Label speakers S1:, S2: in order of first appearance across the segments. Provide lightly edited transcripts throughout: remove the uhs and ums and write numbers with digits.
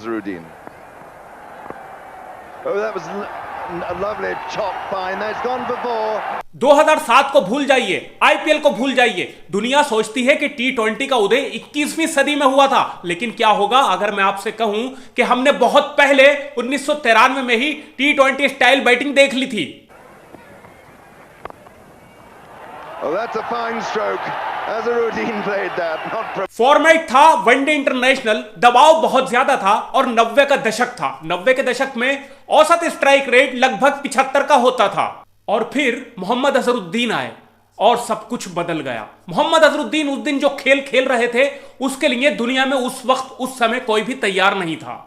S1: Azharuddin. Oh, that was a lovely chop fine. That's gone for 4.
S2: 2007 को भूल जाइए, IPL को भूल जाइए। दुनिया सोचती है कि टी20 का उदय 21वीं सदी में हुआ था, लेकिन क्या होगा अगर मैं आपसे कहूं कि हमने बहुत पहले 1993 में ही टी20 स्टाइल बैटिंग देख ली थी।
S1: Oh, that's a fine stroke. Azharuddin played that. Not
S2: format था वनडे इंटरनेशनल, दबाव बहुत ज्यादा था और 90 का दशक था। 90 के दशक में औसत स्ट्राइक रेट लगभग 75 का होता था। और फिर मोहम्मद अजहरुद्दीन आए और सब कुछ बदल गया। मोहम्मद अजहरुद्दीन उस दिन जो खेल खेल रहे थे उसके लिए दुनिया में उस वक्त उस समय कोई भी तैयार नहीं था।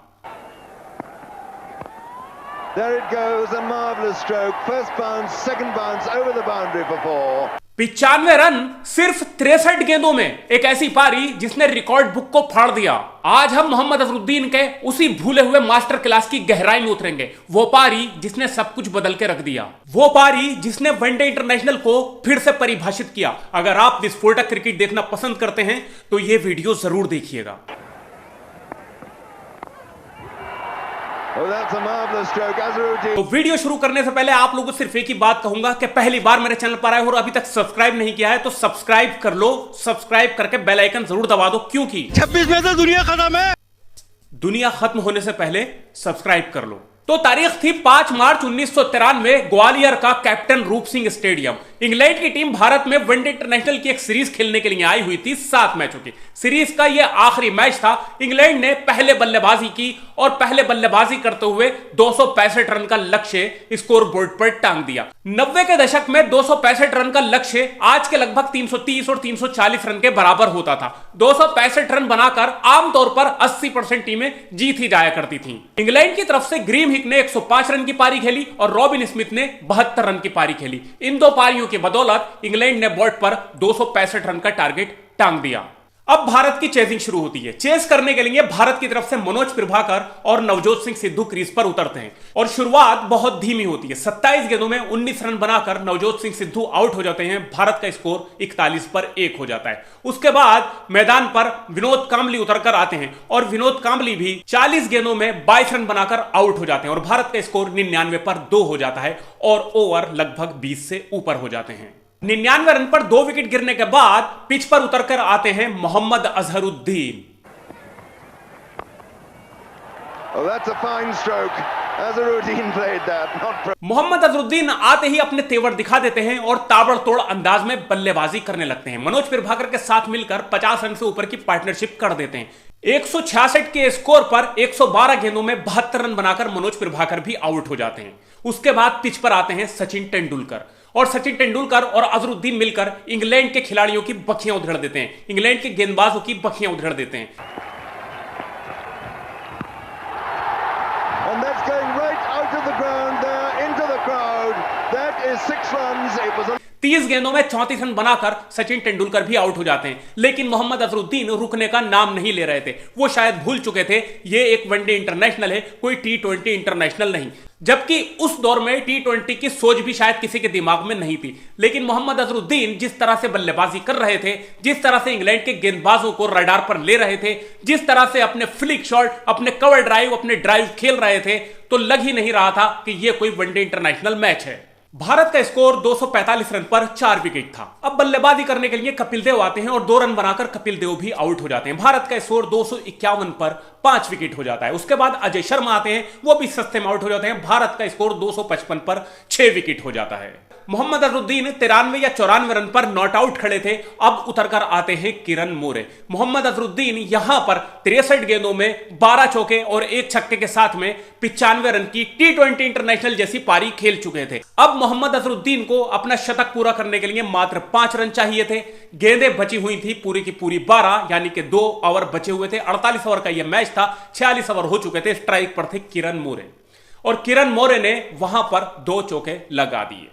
S1: There it goes, a marvelous stroke. First bounce, second bounce over the boundary for 4.
S2: 95 run सिर्फ 63 गेंदों में, एक ऐसी पारी जिसने रिकॉर्ड बुक को फाड़ दिया। आज हम मोहम्मद अजहरुद्दीन के उसी भूले हुए मास्टर क्लास की गहराई में उतरेंगे। वो पारी जिसने सब कुछ बदल के रख दिया, वो पारी जिसने वनडे इंटरनेशनल को फिर से परिभाषित किया। अगर आप विस्फोटक क्रिकेट देखना पसंद करते हैं तो ये वीडियो जरूर देखिएगा।
S1: Oh, that's a marvelous stroke. Azharuddin.
S2: तो वीडियो शुरू करने से पहले आप लोगों को सिर्फ एक ही बात कहूंगा कि पहली बार मेरे चैनल पर आए हो और अभी तक सब्सक्राइब नहीं किया है तो सब्सक्राइब कर लो। सब्सक्राइब करके बेल आइकन जरूर दबा दो, क्योंकि
S3: 26 में से दुनिया खत्म है।
S2: दुनिया खत्म होने से पहले सब्सक्राइब कर लो। तो तारीख थी 5 मार्च 1993, ग्वालियर का कैप्टन रूप सिंह स्टेडियम। इंग्लैंड की टीम भारत में वनडे इंटरनेशनल की एक सीरीज खेलने के लिए आई हुई थी, 7 मैचों की सीरीज का यह आखिरी मैच था। इंग्लैंड ने पहले बल्लेबाजी की और पहले बल्लेबाजी करते हुए 265 रन का लक्ष्य स्कोर बोर्ड पर टांग दिया। 90 के दशक में 265 रन का लक्ष्य आज के लगभग 330 और 340 रन के बराबर होता था। 265 रन बनाकर आमतौर पर 80% टीमें जीत ही जाया करती थी। इंग्लैंड की तरफ से ग्रीम ने 105 रन की पारी खेली और रॉबिन स्मिथ ने 72 रन की पारी खेली। इन दो पारियों की बदौलत इंग्लैंड ने बोर्ड पर 265 रन का टारगेट टांग दिया। अब भारत की चेजिंग शुरू होती है। चेस करने के लिए भारत की तरफ से मनोज प्रभाकर और नवजोत सिंह सिद्धू क्रीज पर उतरते हैं और शुरुआत बहुत धीमी होती है। 27 गेंदों में 19 रन बनाकर नवजोत सिंह सिद्धू आउट हो जाते हैं। भारत का स्कोर 41 पर 1 हो जाता है। उसके बाद मैदान पर विनोद कांबली उतरकर आते हैं और विनोद कांबली भी 40 गेंदों में 22 रन बनाकर आउट हो जाते हैं और भारत का स्कोर 99 पर 2 हो जाता है और ओवर लगभग 20 से ऊपर हो जाते हैं। 99 रन पर 2 विकेट गिरने के बाद पिच पर उतरकर आते हैं Mohammad Azharuddin.
S1: Oh, that's a fine stroke. Azharuddin played that. Not
S2: Mohammad Azharuddin आते ही अपने तेवर दिखा देते हैं और ताबड़तोड़ अंदाज में बल्लेबाजी करने लगते हैं। मनोज प्रभाकर के साथ मिलकर 50 रन से ऊपर की पार्टनरशिप कर देते हैं। 166 के स्कोर पर 112 गेंदों में 72 रन बनाकर मनोज प्रभाकर भी आउट हो जाते हैं। उसके बाद पिच पर आते हैं सचिन तेंदुलकर और सचिन तेंदुलकर और अजहरुद्दीन मिलकर इंग्लैंड के खिलाड़ियों की बखियां उधेड़ देते हैं, इंग्लैंड के गेंदबाजों की बखियां उधेड़ देते हैं।
S1: And that's going right out of the ground there into the crowd. That is 6 runs. It was a
S2: 30 गेंदों में 34 रन बनाकर सचिन तेंदुलकर भी आउट हो जाते हैं, लेकिन मोहम्मद अजहरुद्दीन रुकने का नाम नहीं ले रहे थे। वो शायद भूल चुके थे ये एक वनडे इंटरनेशनल है, कोई टी20 इंटरनेशनल नहीं। जबकि उस दौर में टी20 की सोच भी शायद किसी के दिमाग में नहीं थी। लेकिन मोहम्मद अजहरुद्दीन जिस तरह से बल्लेबाजी कर रहे थे, जिस तरह से इंग्लैंड के गेंदबाजों को रडार पर ले रहे थे, जिस तरह से अपने फ्लिक शॉट, अपने कवर ड्राइव, अपने ड्राइव खेल रहे थे, तो लग ही नहीं रहा था कि यह कोई वनडे इंटरनेशनल मैच है। भारत का स्कोर 245 रन पर 4 विकेट था। अब बल्लेबाजी करने के लिए कपिल देव आते हैं और 2 रन बनाकर कपिल देव भी आउट हो जाते हैं। भारत का स्कोर 251 पर 5 विकेट हो जाता है। उसके बाद अजय शर्मा आते हैं, वो भी सस्ते में आउट हो जाते हैं। भारत का स्कोर 255 पर 6 विकेट हो जाता है। मोहम्मद अजहरुद्दीन 93 या 94 रन पर नॉट आउट खड़े थे। अब उतरकर आते हैं किरण मोरे। मोहम्मद अजहरुद्दीन यहां पर 63 गेंदों में 12 चौके और 1 छक्के के साथ में 95 रन की टी20 इंटरनेशनल जैसी पारी खेल चुके थे। अब मोहम्मद अजहरुद्दीन को अपना शतक पूरा करने के लिए मात्र 5 रन चाहिए थे। गेंदें बची हुई थी पूरी की पूरी 12, यानी कि 2 ओवर बचे हुए थे। 48 ओवर का यह मैच था, 46 ओवर हो चुके थे। स्ट्राइक पर थे किरण मोरे और किरण मोरे ने वहां पर 2 चौके लगा दिए।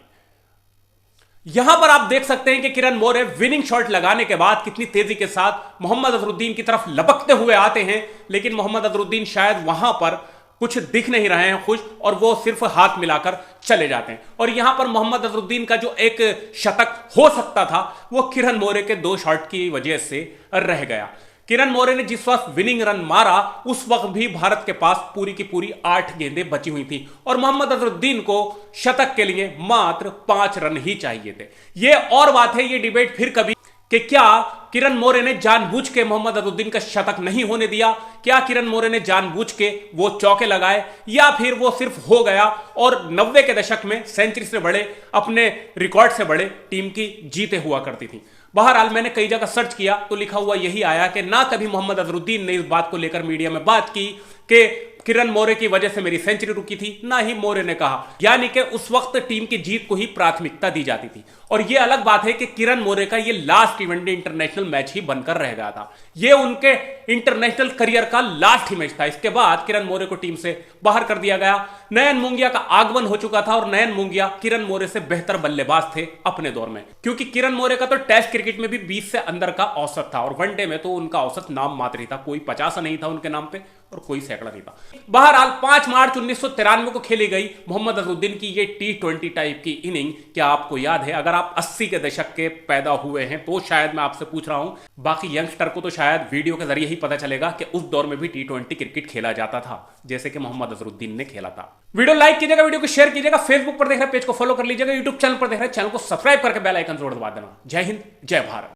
S2: यहां पर आप देख सकते हैं कि किरण मोरे विनिंग शॉट लगाने के बाद कितनी तेजी के साथ मोहम्मद अजहरुद्दीन की तरफ लपकते हुए आते हैं, लेकिन मोहम्मद अजहरुद्दीन शायद वहां पर कुछ दिख नहीं रहे हैं खुश, और वो सिर्फ हाथ मिलाकर चले जाते हैं। और यहां पर मोहम्मद अजहरुद्दीन का जो एक शतक हो सकता था वो किरण मोरे के 2 शॉट की वजह से रह गया। किरण मोरे ने जिस वक्त विनिंग रन मारा उस वक्त भी भारत के पास पूरी की पूरी 8 गेंदें बची हुई थी और मोहम्मद अजहरुद्दीन को शतक के लिए मात्र 5 रन ही चाहिए थे। यह और बात है, यह डिबेट फिर कभी कि क्या किरण मोरे ने जानबूझ के मोहम्मद अजहरुद्दीन का शतक नहीं होने दिया, क्या किरण मोरे ने जानबूझ के वो चौके लगाए, या फिर वो सिर्फ हो गया और 90 के दशक में सेंचुरी से बड़े, अपने रिकॉर्ड से बड़े टीम की जीते हुआ करती थी। बहरहाल मैंने कई जगह सर्च किया तो लिखा हुआ यही आया कि ना कभी मोहम्मद अजहरुद्दीन ने इस बात को लेकर मीडिया में बात की कि किरण मोरे की वजह से मेरी सेंचुरी रुकी थी, ना ही मोरे ने कहा, यानी कि उस वक्त टीम की जीत को ही प्राथमिकता दी जाती थी। और यह अलग बात है कि किरण मोरे का यह लास्ट वनडे इंटरनेशनल मैच ही बनकर रह गया था। यह उनके इंटरनेशनल करियर का लास्ट ही मैच था। इसके बाद किरण मोरे को टीम से बाहर कर दिया गया। नयन मुंगिया का आगमन हो चुका था और नयन मुंगिया किरण मोरे से बेहतर बल्लेबाज थे अपने दौर में, क्योंकि किरण मोरे का तो टेस्ट क्रिकेट में भी 20 से अंदर का औसत था और वनडे में तो उनका औसत नाम मात्र ही था। कोई 50 नहीं था उनके नाम पे और कोई सैकड़ा नहीं था। बहरहाल 5 मार्च 1993 को खेली गई मोहम्मद अजहरुद्दीन की ये T20 टाइप की इनिंग क्या आपको याद है? अगर आप 80 के दशक के पैदा हुए हैं तो शायद मैं आपसे पूछ रहा हूं, बाकी यंगस्टर को तो शायद वीडियो के जरिए ही पता चलेगा कि उस दौर में भी T20 क्रिकेट खेला जाता था जैसे कि मोहम्मद अजहरुद्दीन ने खेला था। वीडियो लाइक कीजिएगा, वीडियो को शेयर कीजिएगा, फेसबुक पर देख रहे पेज को फॉलो कर लीजिएगा, यूट्यूब चैनल पर देख रहे चैनल को सब्सक्राइब करके बेल आइकन जरूर दबा देना। जय हिंद, जय भारत।